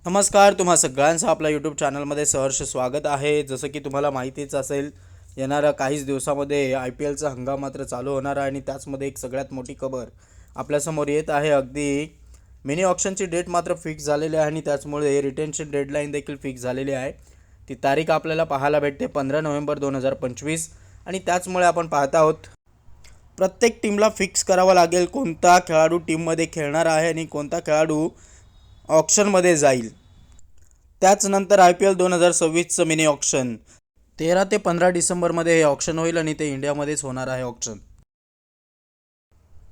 नमस्कार, तुम्हा सगळ्यांचं आपल्या यूट्यूब चॅनलमध्ये सहर्ष स्वागत आहे. जसं की तुम्हाला माहितीच असेल, येणाऱ्या काहीच दिवसामध्ये आय पी एलचा हंगाम मात्र चालू होणार आहे आणि त्याचमध्ये एक सगळ्यात मोठी खबर आपल्यासमोर येत आहे. अगदी मिनी ऑक्शनची डेट मात्र फिक्स झालेली आहे आणि त्याचमुळे रिटेन्शन डेडलाईन देखील फिक्स झालेली आहे. ती तारीख आपल्याला पाहायला भेटते 15 नोव्हेंबर 2025 आणि त्याचमुळे आपण पाहत आहोत प्रत्येक टीमला फिक्स करावं लागेल कोणता खेळाडू टीममध्ये खेळणार आहे आणि कोणता खेळाडू ऑक्शनमध्ये जाईल. त्याचनंतर आय पी एल 2026चं मिनी ऑक्शन 13 ते 15 डिसेंबरमध्ये हे ऑक्शन होईल आणि ते इंडियामध्येच होणार आहे ऑक्शन.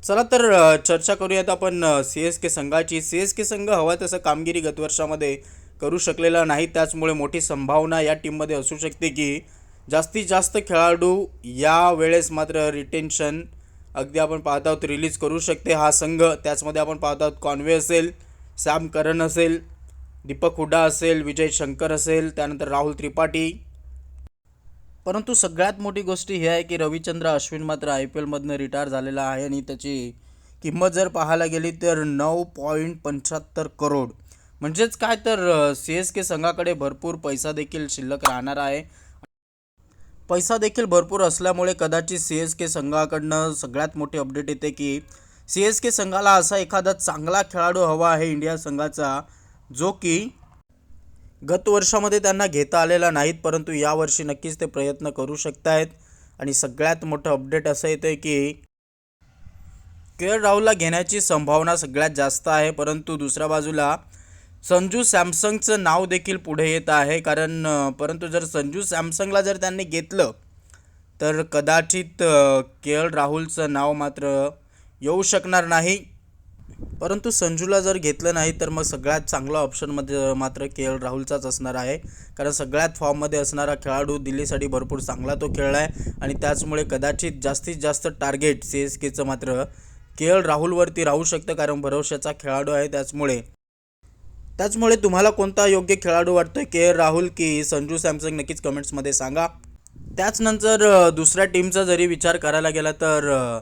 चला तर चर्चा करूयात आपण सी एस के संघाची. सी एस के संघ हवा तसं कामगिरी गतवर्षामध्ये करू शकलेला नाही, त्याचमुळे मोठी संभावना या टीममध्ये असू शकते की जास्तीत जास्त खेळाडू या वेळेस मात्र रिटेन्शन अगदी आपण पाहत आहोत रिलीज करू शकते हा संघ. त्याचमध्ये आपण पाहत आहोत कॉन्वे असेल, सॅम करन असेल, दीपक हुडा असेल, विजय शंकर असेल, त्यानंतर राहुल त्रिपाठी. परंतु सगळ्यात मोठी गोष्ट ही आहे की रविचंद्र अश्विन मात्र आय पी एलमधनं रिटायर झालेला आहे आणि त्याची किंमत जर पाहायला गेली तर 9.75 करोड. म्हणजेच काय तर सी एस के संघाकडे भरपूर पैसा देखील शिल्लक राहणार आहे. पैसा देखील भरपूर असल्यामुळे कदाचित सी एस के संघाकडनं सगळ्यात मोठी अपडेट येते की सी एस के संघाला असा एखादा चांगला खेळाडू हवा आहे इंडिया संघाचा, जो की गत वर्षामध्ये त्यांना घेता आलेला नाहीत, परंतु यावर्षी नक्कीच ते प्रयत्न करू शकत आहेत. आणि सगळ्यात मोठं अपडेट असं येतं की के एल राहुलला घेण्याची संभावना सगळ्यात जास्त आहे, परंतु दुसऱ्या बाजूला संजू सॅमसंगचं नाव देखील पुढे येत आहे. परंतु जर संजू सॅमसंगला जर त्यांनी घेतलं तर कदाचित के एल राहुलचं नाव मात्र येऊ शकणार नाही. परंतु संजूला जर घेतलं नाही तर मग सगळ्यात चांगला ऑप्शनमध्ये मात्र के एल राहुलचाच असणार आहे, कारण सगळ्यात फॉर्ममध्ये असणारा खेळाडू दिल्लीसाठी भरपूर चांगला तो खेळला आहे आणि त्याचमुळे कदाचित जास्तीत जास्त टार्गेट सी एस केचं मात्र के एल राहुलवरती राहू शकतं, कारण भरवशाचा खेळाडू आहे. त्याचमुळे तुम्हाला कोणता योग्य खेळाडू वाटतोय, के एल राहुल की संजू सॅमसंग, नक्कीच कमेंट्समध्ये सांगा. त्याचनंतर दुसऱ्या टीमचा जरी विचार करायला गेला तर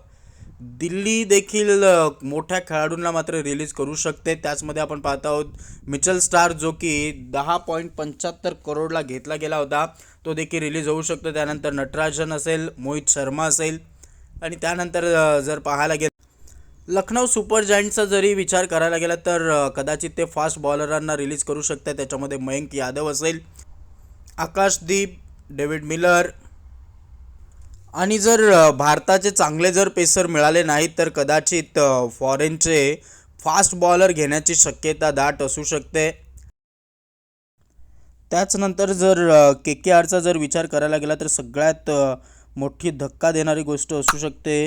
दिल्ली देखील मोठ्या खेळाडूंना मात्र रिलीज करू शकते. त्याचमध्ये आपण पाहत आहोत मिचल स्टार, जो की 10.75 करोडला घेतला गेला होता, तो देखील रिलीज होऊ शकतो. त्यानंतर नटराजन असेल, मोहित शर्मा असेल आणि त्यानंतर जर पाहायला गेलं लखनौ सुपर जायंट्सचा जरी विचार करायला गेला तर कदाचित ते फास्ट बॉलरांना रिलीज करू शकतात. त्याच्यामध्ये मयंक यादव असेल, आकाशदीप, डेव्हिड मिलर आणि जर भारताचे चांगले जर पेसर मिळाले नाहीत तर कदाचित फॉरेनचे फास्ट बॉलर घेण्याची शक्यता दाट असू शकते. त्याचनंतर जर के के आरचा जर विचार करायला गेला तर सगळ्यात मोठी धक्का देणारी गोष्ट असू शकते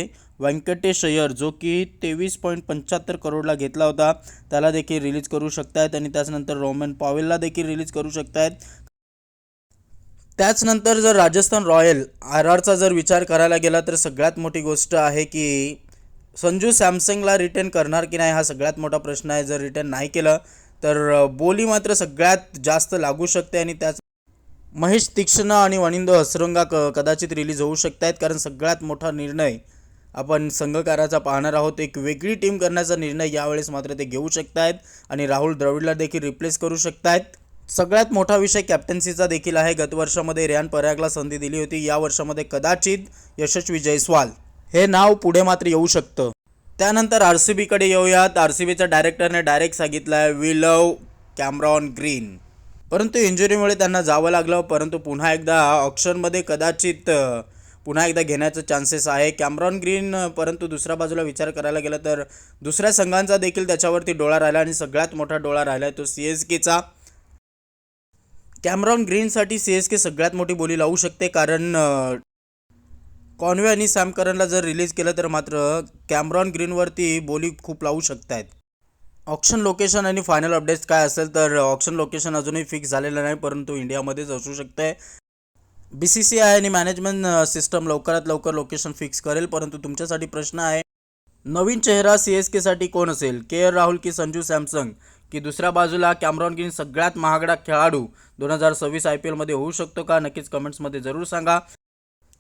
व्यंकटेश अय्यर, जो की 23.75 करोडला घेतला होता, त्याला देखील रिलीज करू शकतायत आणि त्याचनंतर रोमन पॉवेलला देखील रिलीज करू शकतायत. त्याचनंतर जर राजस्थान रॉयल आर आरचा जर विचार करायला गेला तर सगळ्यात मोठी गोष्ट आहे की संजू सॅमसंगला रिटेन करणार की नाही, हा सगळ्यात मोठा प्रश्न आहे. जर रिटेन नाही केलं तर बोली मात्र सगळ्यात जास्त लागू शकते आणि त्याच महेश तीक्ष्ण आणि वनिंदो हसरंगा कदाचित रिलीज होऊ शकत आहेत, कारण सगळ्यात मोठा निर्णय आपण संघकाराचा पाहणार आहोत. एक वेगळी टीम करण्याचा निर्णय यावेळेस मात्र ते घेऊ शकत आहेत आणि राहुल द्रविडला देखील रिप्लेस करू शकत आहेत. सगळ्यात मोठा विषय कॅप्टन्सीचा देखील आहे. गत वर्षामध्ये रियान परागला संधी दिली होती, या वर्षामध्ये कदाचित यशस्वी जयस्वाल हे नाव पुढे मात्र येऊ शकतं. त्यानंतर आर सी बीकडे येऊयात. आर सी बीच्या डायरेक्टरने डायरेक्ट सांगितलं आहे वी लव कॅमरॉन ग्रीन, परंतु इंजुरीमुळे त्यांना जावं लागलं. परंतु पुन्हा एकदा ऑक्शनमध्ये कदाचित पुन्हा एकदा घेण्याचं चान्सेस आहे कॅमरॉन ग्रीन. परंतु दुसऱ्या बाजूला विचार करायला गेला तर दुसऱ्या संघांचा देखील त्याच्यावरती डोळा राहिला आणि सगळ्यात मोठा डोळा राहिला आहे तो सी एस केचा. कॅमरॉन ग्रीनसाठी सी एस के सगळ्यात मोठी बोली लावू शकते, कारण कॉन्वे आणि सॅम करनला जर रिलीज केलं तर मात्र कॅमरॉन ग्रीनवरती बोली खूप लावू शकत आहेत. ऑक्शन लोकेशन आणि फायनल अपडेट्स काय असेल तर ऑक्शन लोकेशन अजूनही फिक्स झालेलं नाही, परंतु इंडियामध्येच असू शकतं. बी सी सी आय आणि मॅनेजमेंट सिस्टम लवकरात लवकर लोकेशन फिक्स करेल. परंतु तुमच्यासाठी प्रश्न आहे, नवीन चेहरा सी एस केसाठी कोण असेल, के एल राहुल की संजू सॅमसंग, की दुसऱ्या बाजूला कॅमरॉन ग्रीन सगळ्यात महागडा खेळाडू 2026 आय पी एलमध्ये होऊ शकतो का, नक्कीच कमेंट्समध्ये जरूर सांगा.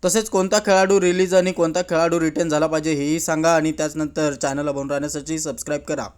तसेच कोणता खेळाडू रिलीज आणि कोणता खेळाडू रिटेन झाला पाहिजे हेही सांगा आणि त्याचनंतर चॅनलला बनवून राहण्यासाठी सबस्क्राईब करा.